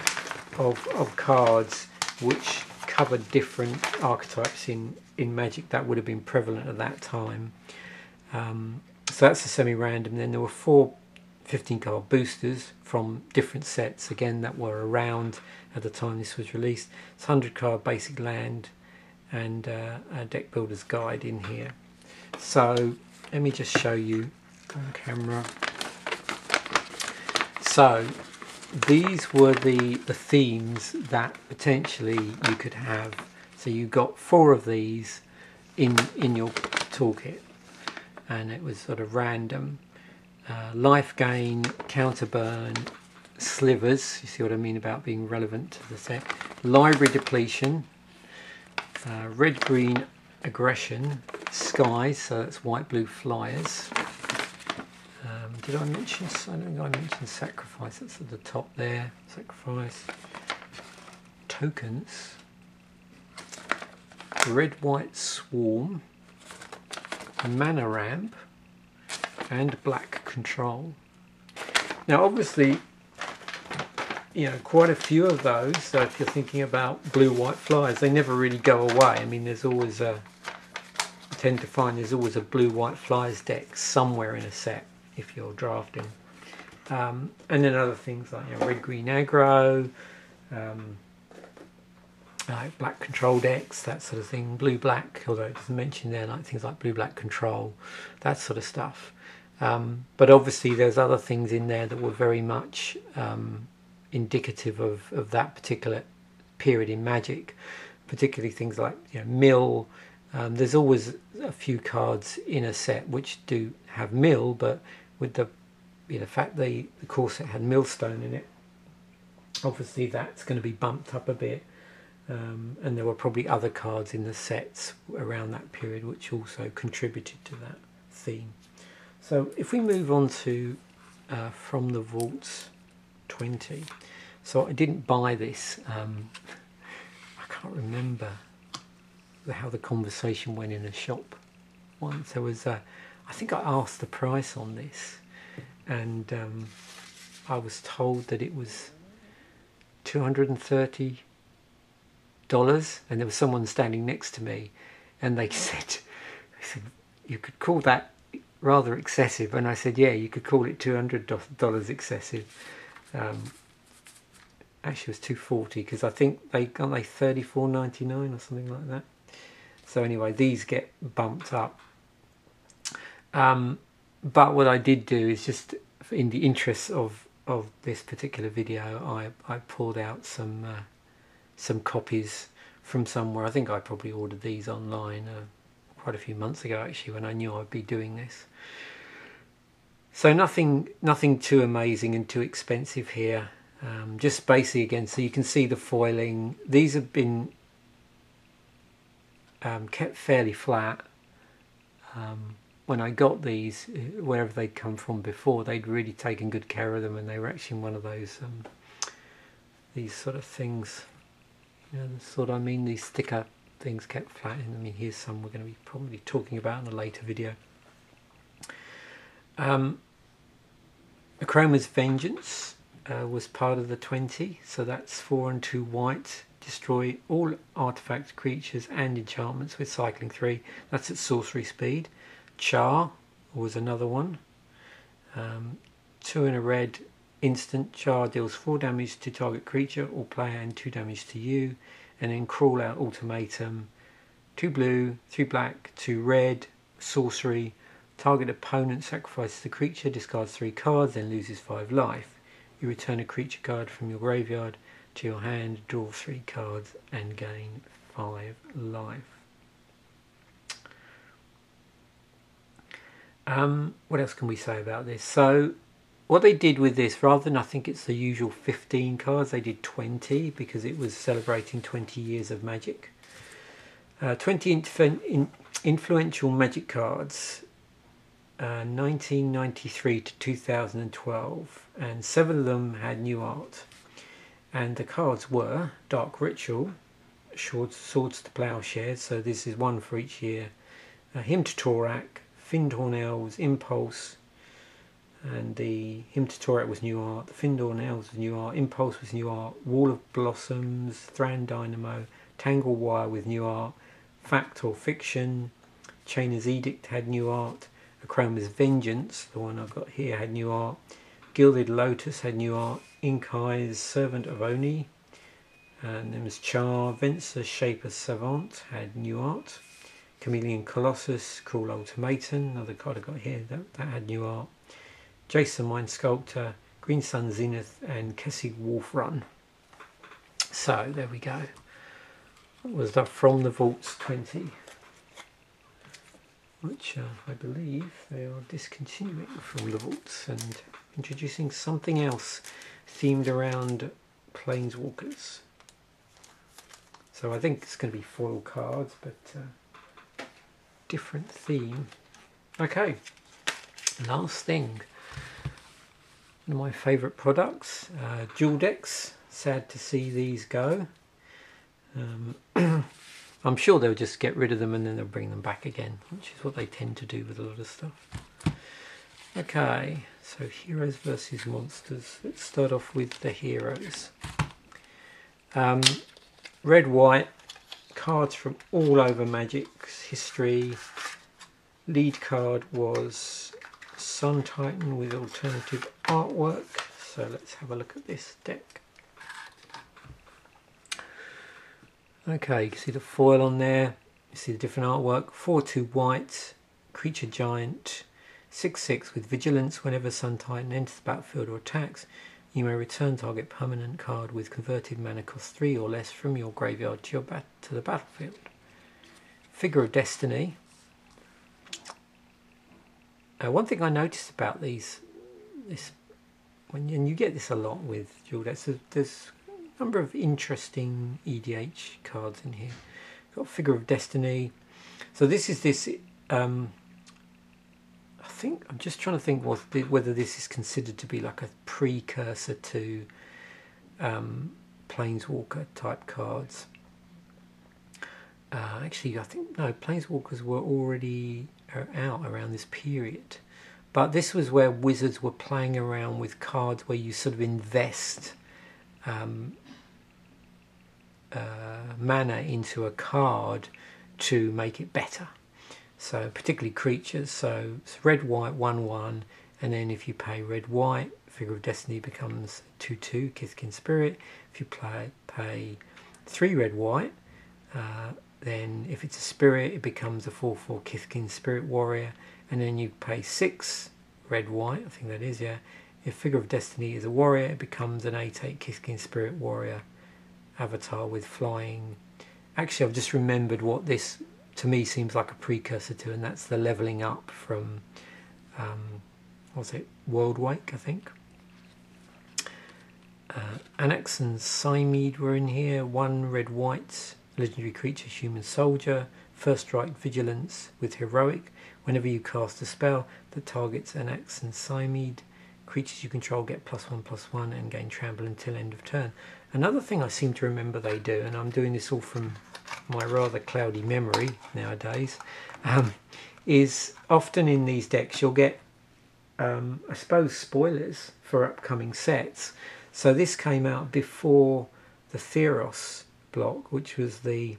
of cards which covered different archetypes in Magic that would have been prevalent at that time. So that's a semi-random. Then there were 4 15-card boosters from different sets, again, that were around at the time this was released. It's 100-card basic land and a deck builder's guide in here. So let me just show you on camera. So these were the themes that potentially you could have. So you got 4 of these in your toolkit, and it was sort of random. Life gain, counter burn, slivers, you see what I mean about being relevant to the set, library depletion, red green aggression, skies, so that's white blue flyers. Did I mention, I don't think I mentioned sacrifice, that's at the top there, sacrifice, tokens, red white swarm, mana ramp, and black control. Now obviously, you know, quite a few of those, so if you're thinking about blue white flyers, they never really go away. I mean, there's always I tend to find there's always a blue white flyers deck somewhere in a set if you're drafting. And then other things like, you know, red green aggro, like black control decks, that sort of thing, blue black, although it doesn't mention there, like things like blue black control, that sort of stuff. But obviously there's other things in there that were very much indicative of that particular period in Magic, particularly things like, you know, mill. There's always a few cards in a set which do have mill, but with the, you know, fact the core set had millstone in it, obviously that's going to be bumped up a bit. And there were probably other cards in the sets around that period which also contributed to that theme. So if we move on to From the Vaults 20, so I didn't buy this. I can't remember how the conversation went in a shop once. There was I think I asked the price on this, and I was told that it was $230, and there was someone standing next to me, and they said you could call that rather excessive, and I said, yeah, you could call it $200 excessive. Actually it was $240, because I think they got like $34.99 or something like that. So anyway, these get bumped up. But what I did do is, just in the interest of this particular video, I pulled out some copies from somewhere. I think I probably ordered these online quite a few months ago, actually, when I knew I'd be doing this. So nothing too amazing and too expensive here. Just basically, again, so you can see the foiling. These have been kept fairly flat. When I got these, wherever they'd come from before, they'd really taken good care of them, and they were actually in one of those these sort of things. You know, the sort, I mean, these sticker things kept flat. I mean, here's some we're going to be probably talking about in a later video. Chroma's Vengeance was part of the 20, so that's 4 and 2 white. Destroy all artifact creatures and enchantments with cycling 3. That's at sorcery speed. Char was another one. 2 in a red instant. Char deals 4 damage to target creature or player and 2 damage to you. And then Crawl Out Ultimatum. 2 blue, 3 black, 2 red. Sorcery. Target opponent sacrifices the creature, discards 3 cards, then loses 5 life. You return a creature card from your graveyard to your hand, draw 3 cards and gain 5 life. What else can we say about this? So what they did with this, rather than, I think it's the usual 15 cards, they did 20 because it was celebrating 20 years of Magic. 20 influential Magic cards, 1993 to 2012, and 7 of them had new art. And the cards were Dark Ritual, Swords to Plowshares, so this is 1 for each year. Hymn to Torak, Findhorn Elves, Impulse, and the Hymn to Torak was new art, the Findhorn Elves was new art, Impulse was new art, Wall of Blossoms, Thran Dynamo, Tangle Wire with new art, Fact or Fiction, Chainer's Edict had new art, Achroma's Vengeance, the one I've got here, had new art, Gilded Lotus had new art, Ink Eyes, Servant of Oni, and then was Char, Venser Shaper Savant had new art, Chameleon Colossus, Cruel Ultimatum, another card I got here, that had new art, Jason Mind Sculptor, Green Sun Zenith, and Kessie Wolf Run. So there we go. That was the From the Vaults 20, which I believe they are discontinuing From the Vaults and introducing something else themed around Planeswalkers. So I think it's going to be foil cards, but different theme. Okay, last thing. One of my favourite products, Duel decks. Sad to see these go. I'm sure they'll just get rid of them and then they'll bring them back again, which is what they tend to do with a lot of stuff. Okay, so Heroes versus Monsters. Let's start off with the Heroes. Red, white, cards from all over Magic's history. Lead card was Sun Titan with alternative artwork. So let's have a look at this deck. Okay, you can see the foil on there. You see the different artwork. 4/2 white, creature giant, 6/6 with vigilance. Whenever Sun Titan enters the battlefield or attacks, you may return target permanent card with converted mana cost 3 or less from your graveyard to the battlefield. Figure of Destiny. One thing I noticed about and you get this a lot with Duel decks, there's a number of interesting EDH cards in here. Got Figure of Destiny. So this is this. I think I'm just trying to think whether this is considered to be like a precursor to Planeswalker type cards. Actually, I think no, Planeswalkers were already out around this period, but this was where Wizards were playing around with cards where you sort of invest mana into a card to make it better. So particularly creatures. So it's red, white, 1/1, and then if you pay red, white, Figure of Destiny becomes 2/2 Kithkin Spirit. If you pay 3 red, white, then if it's a spirit, it becomes a 4/4 Kithkin Spirit Warrior, and then you pay 6 red, white. I think that is, yeah. If Figure of Destiny is a warrior, it becomes an 8/8 Kithkin Spirit Warrior avatar with flying. Actually, I've just remembered what this to me seems like a precursor to, and that's the leveling up from what's it, World Wake, I think. Anax and Cymede were in here. 1 red, white, legendary creature, human soldier, first strike, vigilance with heroic. Whenever you cast a spell that targets Anax and Cymede, creatures you control get +1/+1 and gain trample until end of turn. Another thing I seem to remember they do, and I'm doing this all from my rather cloudy memory nowadays, is often in these decks you'll get, I suppose, spoilers for upcoming sets. So this came out before the Theros block, which was the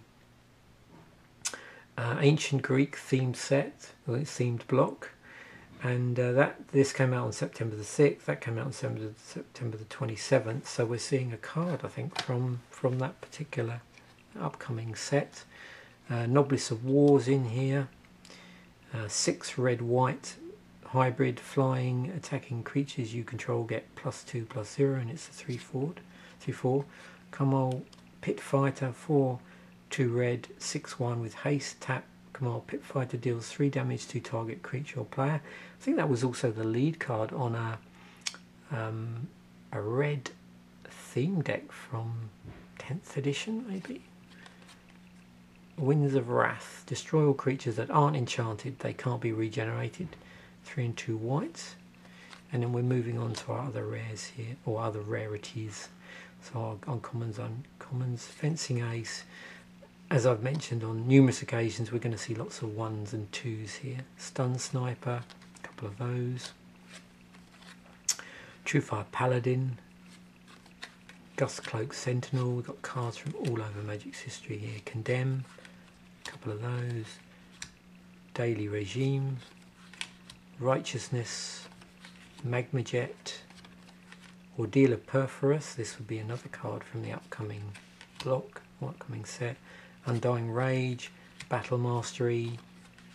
ancient Greek themed set, or themed block, and this came out on September the 6th. That came out on September the 27th. So we're seeing a card, I think, from that particular upcoming set. Noblesse of War's in here. 6 red, white, hybrid, flying, attacking creatures you control get +2/+0, and it's a 3/4. Kamal Pit Fighter, 4/2 red, 6/1 with haste, tap. Kamal Pit Fighter deals 3 damage to target creature or player. I think that was also the lead card on a red theme deck from 10th edition, maybe. Winds of Wrath. Destroy all creatures that aren't enchanted. They can't be regenerated. 3 and 2 whites. And then we're moving on to our other rares here, or other rarities. So our uncommons, uncommons. Fencing Ace. as I've mentioned on numerous occasions, we're going to see lots of 1s and 2s here. Stun Sniper, a couple of those. Truefire Paladin, Gust Cloak Sentinel. We've got cards from all over Magic's history here. Condemn, a couple of those. Daily Regime, Righteousness, Magma Jet, Ordeal of Perforus. This would be another card from the upcoming block, upcoming set. Undying Rage, Battle Mastery,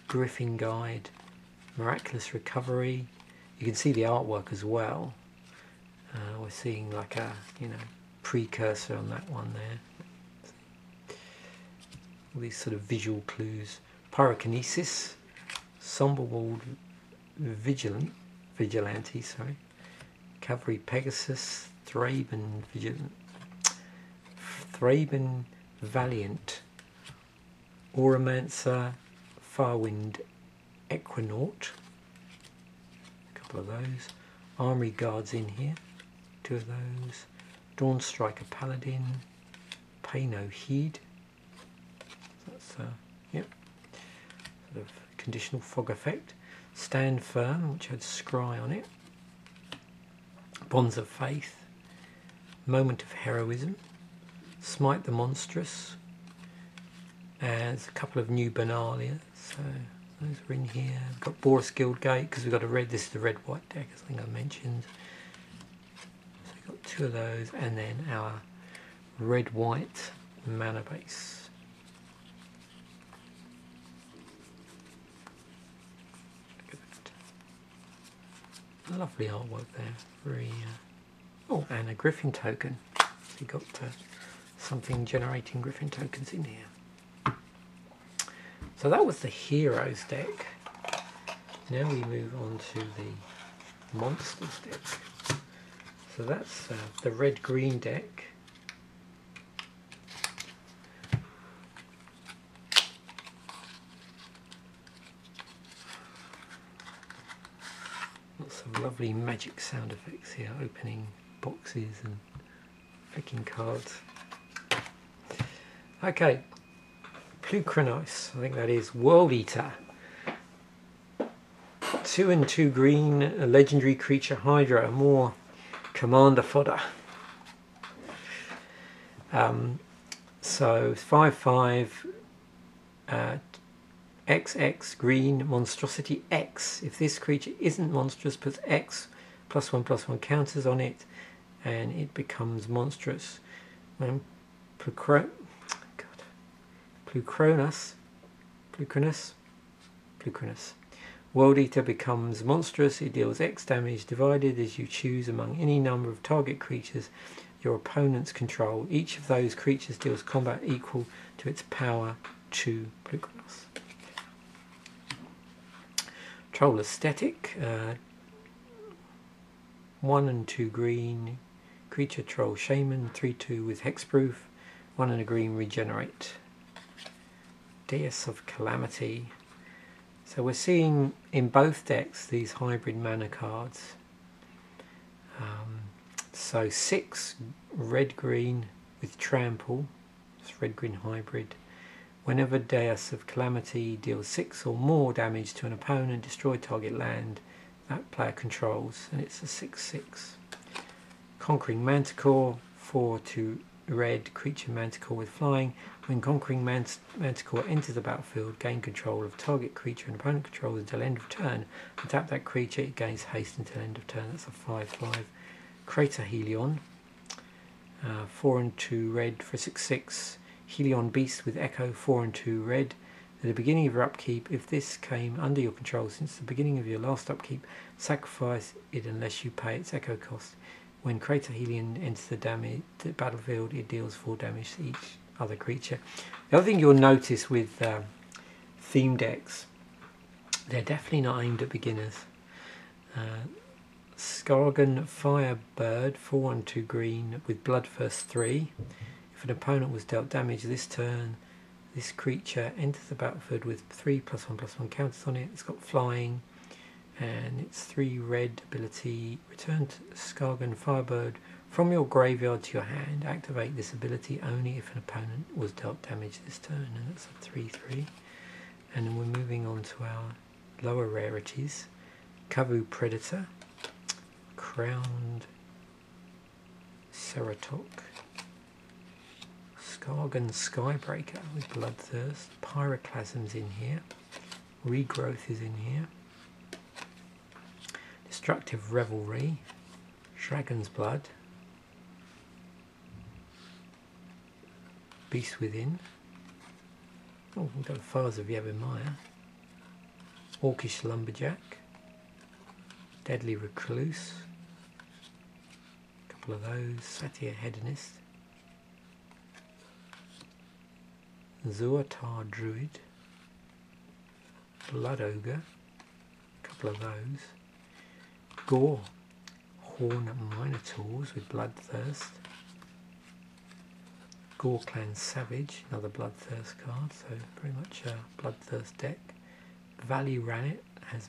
Griffin Guide, Miraculous Recovery. You can see the artwork as well. We're seeing like a, precursor on that one there. All these sort of visual clues. Pyrokinesis, Somberwald Vigilante, Cavalry Pegasus, Thraben Valiant, Auramancer, Farwind Equinaut, a couple of those. Armory Guards in here, 2 of those. Dawn Striker Paladin, Pay No Heed. That's sort of conditional fog effect. Stand Firm, which had Scry on it. Bonds of Faith, Moment of Heroism, Smite the Monstrous, and there's a couple of new Benalia, so those are in here. We've got Boris Guildgate, because we've got a red, this is the red-white deck, as I think I mentioned. So we've got 2 of those, and then our red-white mana base. Look at that. Lovely artwork there. Very, oh, and a Griffin token. So you got something generating Griffin tokens in here. So that was the Heroes deck. Now we move on to the Monsters deck. So that's the red-green deck. Lots of lovely magic sound effects here, opening boxes and flicking cards. Okay, Plukranos, I think that is World Eater. 2 and 2 green, a legendary creature Hydra, more commander fodder. So 5/5 XX green monstrosity X. If this creature isn't monstrous, puts X +1/+1 counters on it, and it becomes monstrous. When Plukranos. World Eater becomes monstrous. It deals X damage divided as you choose among any number of target creatures your opponents control. Each of those creatures deals combat equal to its power to Plukranos. Troll Aesthetic. 1 and 2 green. Creature Troll Shaman. 3/2 with hexproof. 1 and a green regenerate. Deus of Calamity. So we're seeing in both decks these hybrid mana cards. So 6 red-green with trample. It's red-green hybrid. Whenever Deus of Calamity deals 6 or more damage to an opponent, destroy target land that player controls, and it's a 6/6. Conquering Manticore, 4/2 red creature Manticore with flying. When Conquering Manticore enters the battlefield, gain control of target creature and opponent controls until end of turn. And tap that creature, it gains haste until end of turn. That's a 5/5. Crater Helion, 4 and 2 red for 6/6. Helion Beast with Echo, 4 and 2 red. At the beginning of your upkeep, if this came under your control since the beginning of your last upkeep, sacrifice it unless you pay its Echo cost. When Crater Helion enters the battlefield, it deals 4 damage to each other creature. The other thing you'll notice with theme decks, they're definitely not aimed at beginners. Skargan Firebird, 4 and 2 green with Bloodthirst 3. If an opponent was dealt damage this turn, this creature enters the battlefield with 3 +1/+1 counters on it. It's got flying, and it's 3 red ability. Return to Skagan Firebird from your graveyard to your hand. Activate this ability only if an opponent was dealt damage this turn, and that's a 3/3. And then we're moving on to our lower rarities. Kavu Predator, Crowned Ceratok, Skagan Skybreaker with Bloodthirst, Pyroclasm's in here, Regrowth is in here, Destructive Revelry, Dragon's Blood, Beast Within, oh, we've got Fires of Yavimaya, Orcish Lumberjack, Deadly Recluse, a couple of those, Satyr Hedonist, Zuatar Druid, Blood Ogre, a couple of those, Gore Horn Minotaurs with Bloodthirst, Gore Clan Savage, another Bloodthirst card, so very much a Bloodthirst deck. Valley Rannet has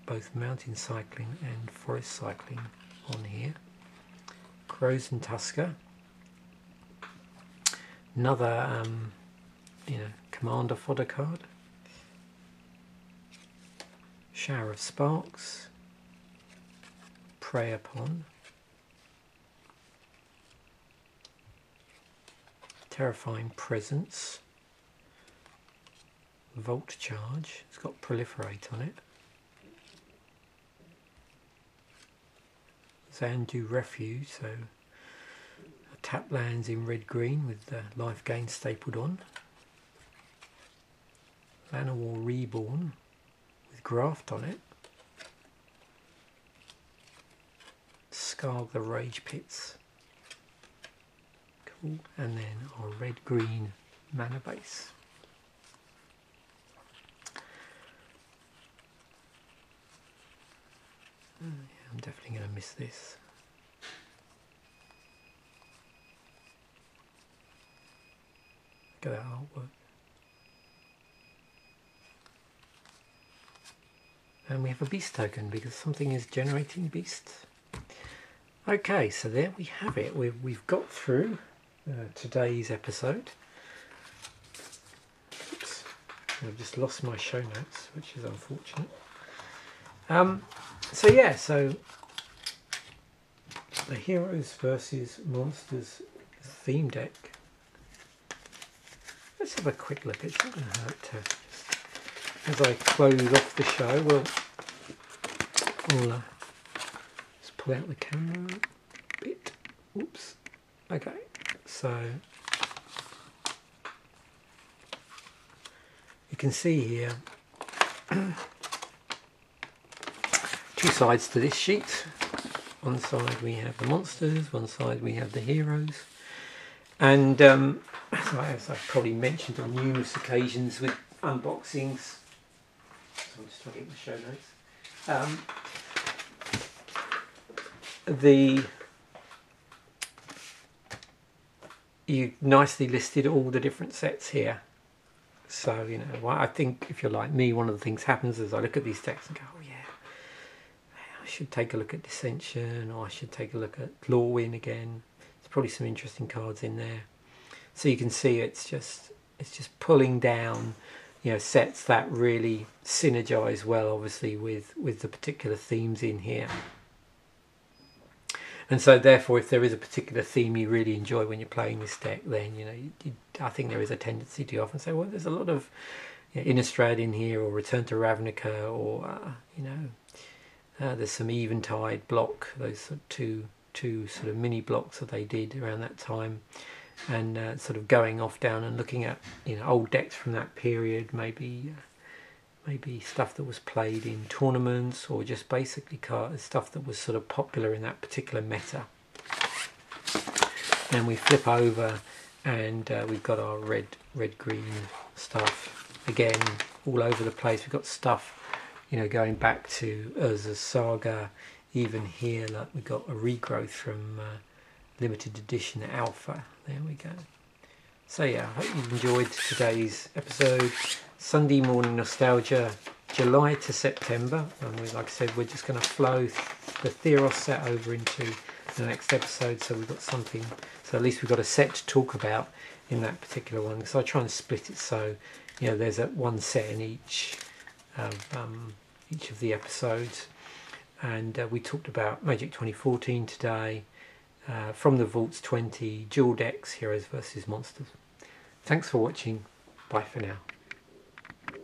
both mountain cycling and forest cycling on here. Crows and Tusker, another commander fodder card. Shower of Sparks, Prey Upon, Terrifying Presence, Volt Charge, it's got Proliferate on it, Zandu Refuge, so tap lands in red-green with the life gain stapled on, Llanowar Reborn with Graft on it, Scarg the Rage Pits, cool, and then our red-green mana base. Yeah, I'm definitely going to miss this. Look at that artwork. And we have a beast token because something is generating beasts. Okay, so there we have it. We've got through today's episode. Oops, I've just lost my show notes, which is unfortunate. So yeah, so the Heroes versus Monsters theme deck. Let's have a quick look. It's not going to hurt to, as I close off the show, I'll just pull out the camera a bit. Oops. Okay, so you can see here two sides to this sheet. One side we have the monsters, one side we have the heroes, and as I've probably mentioned on numerous occasions with unboxings, so I'm just trying to get my show notes. You nicely listed all the different sets here. So, you know, I think if you're like me, one of the things happens is I look at these decks and go, oh yeah, I should take a look at Dissension, or I should take a look at Lorwyn again. There's probably some interesting cards in there. So you can see it's just pulling down, you know, sets that really synergize well, obviously, with the particular themes in here. And so therefore, if there is a particular theme you really enjoy when you're playing this deck, then, you know, I think there is a tendency to often say, well, there's a lot of, you know, Innistrad in here, or Return to Ravnica, or there's some Eventide block, those sort of two sort of mini blocks that they did around that time, and sort of going off down and looking at, you know, old decks from that period, maybe stuff that was played in tournaments, or just basically stuff that was sort of popular in that particular meta. And we flip over, and we've got our red green stuff again all over the place. We've got stuff, you know, going back to Urza's Saga. Even here, like, we've got a regrowth from limited edition alpha. There we go. So yeah, I hope you've enjoyed today's episode. Sunday morning nostalgia, July to September. And like I said, we're just going to flow the Theros set over into the next episode, so we've got something. So at least we've got a set to talk about in that particular one. So I try and split it so there's one set in each of the episodes. And we talked about Magic 2014 today, from the Vaults 20, Dual Decks, Heroes versus Monsters. Thanks for watching. Bye for now.